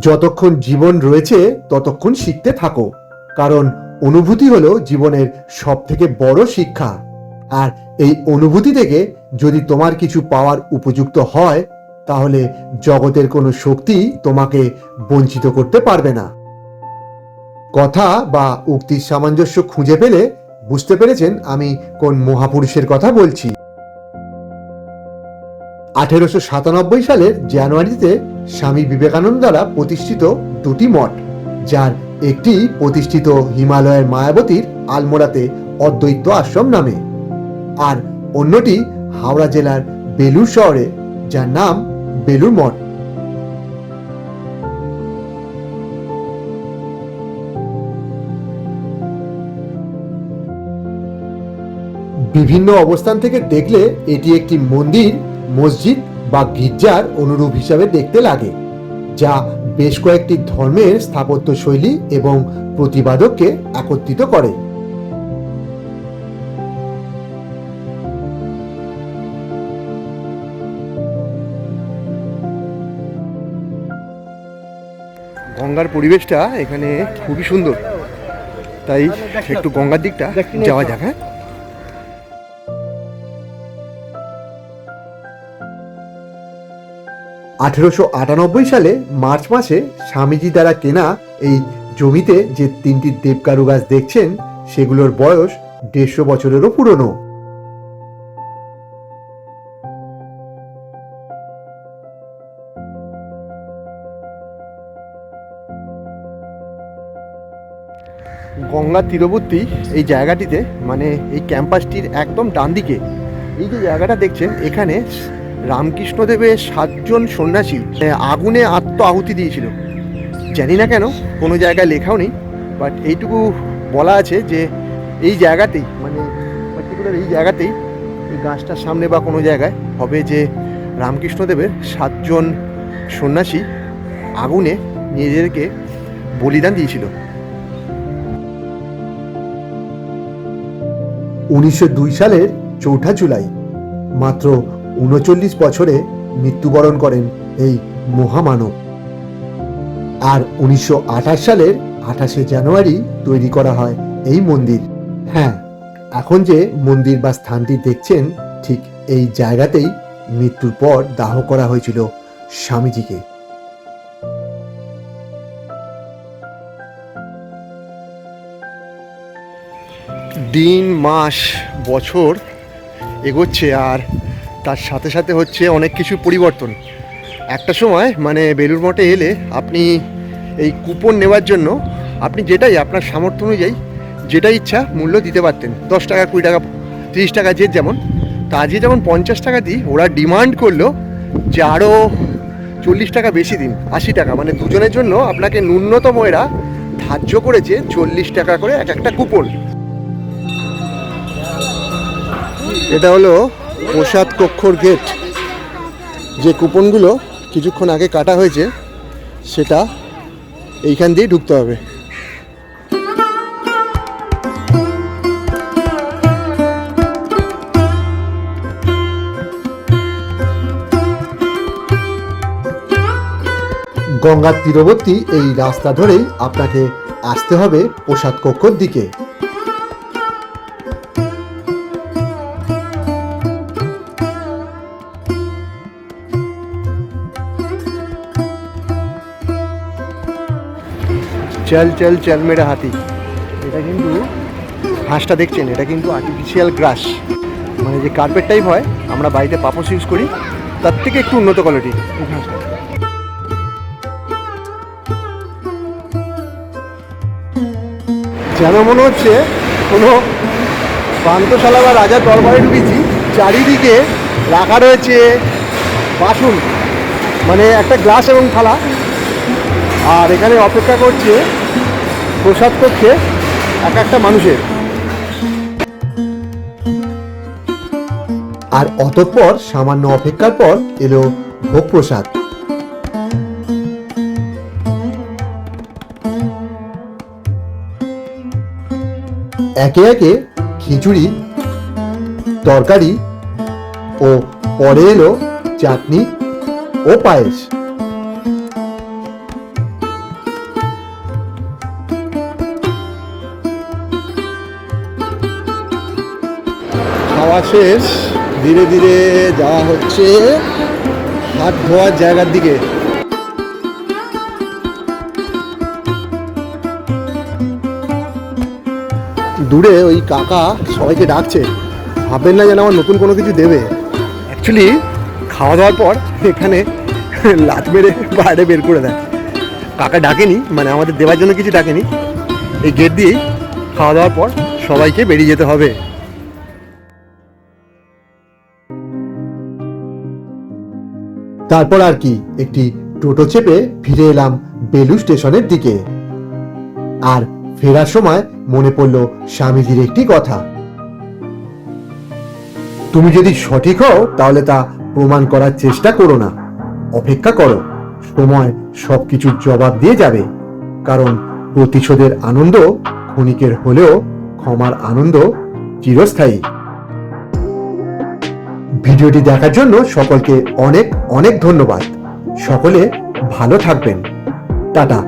যতক্ষণ জীবন রয়েছে ততক্ষণ শিখতে থাকো, কারণ অনুভূতি হলো জীবনের সব থেকে বড় শিক্ষা। আর এই অনুভূতি থেকে যদি তোমার কিছু পাওয়ার উপযুক্ত হয়, তাহলে জগতের কোনো শক্তি তোমাকে বঞ্চিত করতে পারবে না। কথা বা উক্তির সামঞ্জস্য খুঁজে পেলে বুঝতে পেরেছেন আমি কোন মহাপুরুষের কথা বলছি। 1897 সালের জানুয়ারিতে স্বামী বিবেকানন্দ দ্বারা প্রতিষ্ঠিত দুটি মঠ, যার একটি প্রতিষ্ঠিত হিমালয়ের মায়াবতীর আলমোড়াতে অদ্বৈত আশ্রম নামে, আর অন্যটি হাওড়া জেলার বেলুর শহরে, যার নাম বেলুর মঠ। বিভিন্ন অবস্থান থেকে দেখলে এটি একটি মন্দির, মসজিদ বা গির্জার অনুরূপ হিসাবে দেখতে লাগে, যা বেশ কয়েকটি ধর্মের স্থাপত্য শৈলী এবং প্রতিবাদককে একত্রিত করে। গঙ্গার পরিবেশটা এখানে খুবই সুন্দর, তাই একটু গঙ্গার দিকটা যাওয়া যাক। হ্যাঁ, 1898 সালে মার্চ মাসে স্বামীজি দ্বারা কেনা এই জমিতে যে তিনটি দেবকারু গাছ দেখছেন, সেগুলোর বয়স 150 বছরেরও পুরনো। গঙ্গার তীরবর্তী এই জায়গাটিতে, মানে এই ক্যাম্পাসটির একদম ডান দিকে এই যে জায়গাটা দেখছেন, এখানে রামকৃষ্ণদেবের 7 জন সন্ন্যাসী আগুনে আত্ম-আহুতি দিয়েছিল। জানি না কেন, কোনো জায়গায় লেখাও নেই, বাট এইটুকু বলা আছে যে এই জায়গাতেই, মানে পার্টিকুলার এই জায়গাতেই, এই গাছটার সামনে বা কোনো জায়গায় হবে যে রামকৃষ্ণদেবের 7 জন সন্ন্যাসী আগুনে নিজেদেরকে বলিদান দিয়েছিল। 1902 সালের 4 জুলাই মাত্র 39 বছরে মৃত্যুবরণ করেন এই মহামানব। আর 1928 সালের 28 জানুয়ারি তৈরি করা হয় এই মন্দির। হ্যাঁ, এখন যে মন্দির বা স্থানটি দেখছেন, ঠিক এই জায়গাতেই মৃত্যুর পর দাহ করা হয়েছিল স্বামীজিকে। দিন, মাস, বছর এগোচ্ছে, আর তার সাথে সাথে হচ্ছে অনেক কিছু পরিবর্তন। একটা সময় মানে বেলুর মঠে এলে আপনি এই কুপন নেওয়ার জন্য আপনি যেটাই আপনার সামর্থ্য অনুযায়ী যেটা ইচ্ছা মূল্য দিতে পারতেন। 10 টাকা, 20 টাকা, 30 টাকা, যে যেমন। তা আজকে যেমন 50 টাকা দিই, ওরা ডিমান্ড করলো যে আরও 40 টাকা বেশি দিন, 80 টাকা, মানে দুজনের জন্য আপনাকে ন্যূনতম এরা ধার্য করেছে 40 টাকা করে এক একটা কুপন। এটা হলো প্রসাদ কক্ষর গেট। যে কুপনগুলো কিছুক্ষণ আগে কাটা হয়েছে, সেটা এইখান দিয়ে ঢুকতে হবে। গঙ্গার তীরবর্তী এই রাস্তা ধরেই আপনাকে আসতে হবে প্রসাদ কক্ষর দিকে। চল চল চল মেরে হাতি। এটা কিন্তু ঘাসটা দেখছেন, এটা কিন্তু আর্টিফিশিয়াল গ্রাস, মানে যে কার্পেট টাইপ হয়, আমরা বাড়িতে পাপোশ ইউজ করি, তার থেকে একটু উন্নত কোয়ালিটির এই ঘাসটা। যেন মনে হচ্ছে কোনো পান্থশালা বা রাজার দরবারে ঢুকেছি। চারিদিকে রাখা রয়েছে বাসন, মানে একটা গ্লাস এবং থালা, আর এখানে অপেক্ষা করছে প্রসাদ কক্ষে এক একটা মানুষের। আর অতঃপর সামান্য অপেক্ষার পর এলো ভোগ প্রসাদ। একে একে খিচুড়ি, তরকারি ও পরে এলো চাটনি ও পায়েস। খাওয়া শেষ, ধীরে ধীরে যাওয়া হচ্ছে হাত ধোয়ার জায়গার দিকে। দূরে ওই কাকা সবাইকে ডাকছে, ভাববেন না যেন আমার নতুন কোনো কিছু দেবে। অ্যাকচুয়ালি খাওয়া দাওয়ার পর এখানে লাত মেরে বাইরে বের করে দেয়। কাকা ডাকেনি, মানে আমাদের দেওয়ার জন্য কিছু ডাকেনি, এই গেট দিয়েই খাওয়া দাওয়ার পর সবাইকে বেরিয়ে যেতে হবে। তারপর আর কি, একটি টোটো চেপে ফিরে এলাম বেলুড় স্টেশনের দিকে। আর ফেরার সময় মনে পড়ল স্বামীজির একটি কথা, তুমি যদি সঠিক হও তাহলে তা প্রমাণ করার চেষ্টা করো না, অপেক্ষা করো, সময় সবকিছুর জবাব দিয়ে যাবে। কারণ প্রতিশোধের আনন্দ ক্ষণিকের হলেও ক্ষমার আনন্দ চিরস্থায়ী। ভিডিওটি দেখার জন্য সকলকে অনেক অনেক ধন্যবাদ। সকলে ভালো থাকবেন। টাটা।